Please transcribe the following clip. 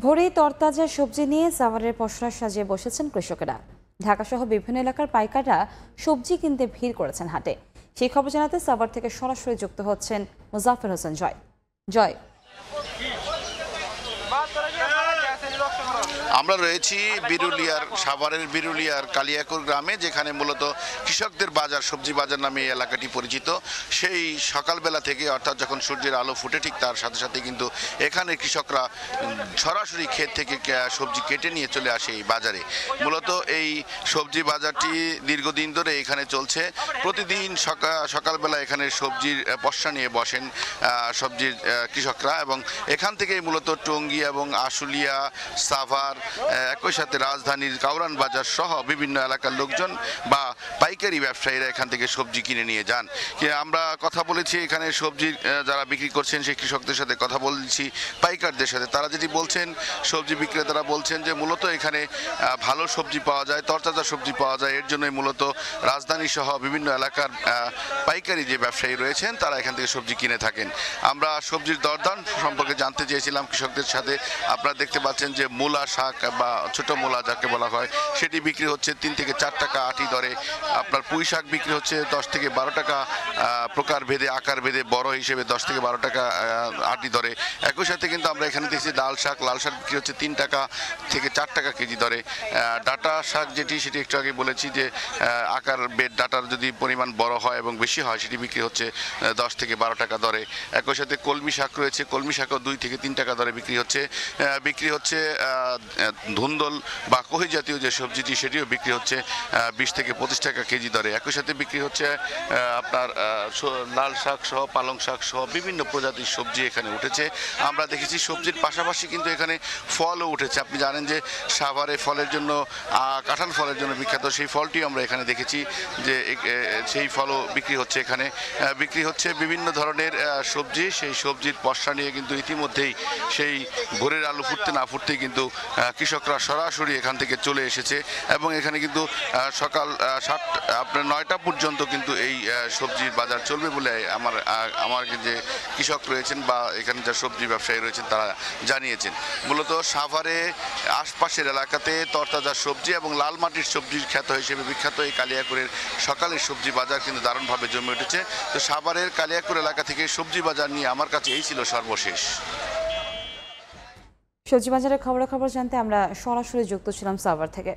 ভোরেই তরতাজা সবজি নিয়ে সাভারের পসরা সাজিয়ে বসেছেন কৃষকেরা। ঢাকাসহ বিভিন্ন এলাকার পাইকাররা সবজি কিনতে ভিড় করেছেন হাটে। সেই খবর জানাতে সাভার থেকে সরাসরি যুক্ত হচ্ছেন মুজাফফর হোসেন জয়। জয়, আমরা রয়েছি বিরুলিয়ার সাভারের বিরুলিয়ার কালিয়াকুর গ্রামে, যেখানে মূলত কৃষকদের বাজার, সবজি বাজার নামে এই এলাকাটি পরিচিত। সেই সকালবেলা থেকে, অর্থাৎ যখন সূর্যের আলো ফুটে ঠিক তার সাথে সাথে কিন্তু এখানে কৃষকরা সরাসরি ক্ষেত থেকে সবজি কেটে নিয়ে চলে আসে এই বাজারে। মূলত এই সবজি বাজারটি দীর্ঘদিন ধরে এখানে চলছে। প্রতিদিন সকালবেলা এখানে সবজির পসরা নিয়ে বসেন সবজির কৃষকরা, এবং এখান থেকেই মূলত টঙ্গী এবং আশুলিয়া, সাভার, একই সাথে রাজধানীর কাউরান বাজার সহ বিভিন্ন এলাকার লোকজন বা পাইকারি ব্যবসায়ীরা এখান থেকে সবজি কিনে নিয়ে যান। আমরা কথা বলেছি এখানে সবজি যারা বিক্রি করছেন সেই কৃষকদের সাথে, কথা বলছি পাইকারদের সাথে। তারা যেটি বলছেন, সবজি বিক্রেতারা বলছেন যে মূলত এখানে ভালো সবজি পাওয়া যায়, তরতাজা সবজি পাওয়া যায়। এর জন্যই মূলত রাজধানী সহ বিভিন্ন এলাকার পাইকারি যে ব্যবসায়ী রয়েছেন তারা এখান থেকে সবজি কিনে থাকেন। আমরা সবজির দরদাম সম্পর্কে জানতে চেয়েছিলাম কৃষকদের সাথে। আপনারা দেখতে পাচ্ছেন যে মূলা শাক বা ছোট মূলা যাকে বলা হয় সেটি বিক্রি হচ্ছে 3 থেকে 4 টাকা আটি দরে। আপনার পুঁই শাক বিক্রি হচ্ছে 10 থেকে 12 টাকা প্রকার ভেদে, আকার ভেদে, বড় হিসেবে 10 থেকে 12 টাকা আটি দরে। একই সাথে কিন্তু আমরা এখানে দেখছি লাল শাক বিক্রি হচ্ছে 3 টাকা থেকে 4 টাকা কেজি দরে। ডাটা শাক সেটি একটু আগে বলেছি যে আকার বেড ডাটার যদি পরিমাণ বড় হয় এবং বেশি হয় সেটি বিক্রি হচ্ছে 10 থেকে 12 টাকা দরে। একই সাথে কলমি শাক রয়েছে, কলমি শাকও 2 থেকে 3 টাকা দরে বিক্রি হচ্ছে। ধুন্দল বা কহি জাতীয় যে সবজিটি সেটিও বিক্রি হচ্ছে 20 থেকে 25 টাকা কেজি দরে। একই সাথে বিক্রি হচ্ছে আপনার লাল শাক সহ, পালং শাক সহ বিভিন্ন প্রজাতির সবজি এখানে উঠেছে। আমরা দেখেছি সবজির পাশাপাশি কিন্তু এখানে ফলও উঠেছে। আপনি জানেন যে সাভারে ফলের জন্য, কাঁঠাল ফলের জন্য বিখ্যাত। সেই ফলটিও আমরা এখানে দেখেছি যে সেই ফলও বিক্রি হচ্ছে। এখানে বিক্রি হচ্ছে বিভিন্ন ধরনের সবজি। সেই সবজির পসরা নিয়ে কিন্তু ইতিমধ্যেই সেই ভোরের আলো ফুটতে না ফুটতেই কিন্তু কৃষকরা সরাসরি এখান থেকে চলে এসেছে, এবং এখানে কিন্তু সকাল 9টা পর্যন্ত কিন্তু এই সবজির বাজার চলবে বলে আমার যে কৃষক রয়েছেন বা এখানে যা সবজি ব্যবসায়ী রয়েছেন তারা জানিয়েছেন। মূলত সাভারে আশপাশের এলাকাতে তরতাজা সবজি এবং লাল মাটির সবজির খ্যাত হিসেবে বিখ্যাত এই কালিয়াকুরের সকালের সবজি বাজার কিন্তু দারুণভাবে জমে উঠেছে। তো সাভারের কালিয়াকুর এলাকা থেকে সবজি বাজার নিয়ে আমার কাছে এই ছিল সর্বশেষ। সবজি বাজারের খবরাখবর জানতে আমরা সরাসরি যুক্ত ছিলাম সাভার থেকে।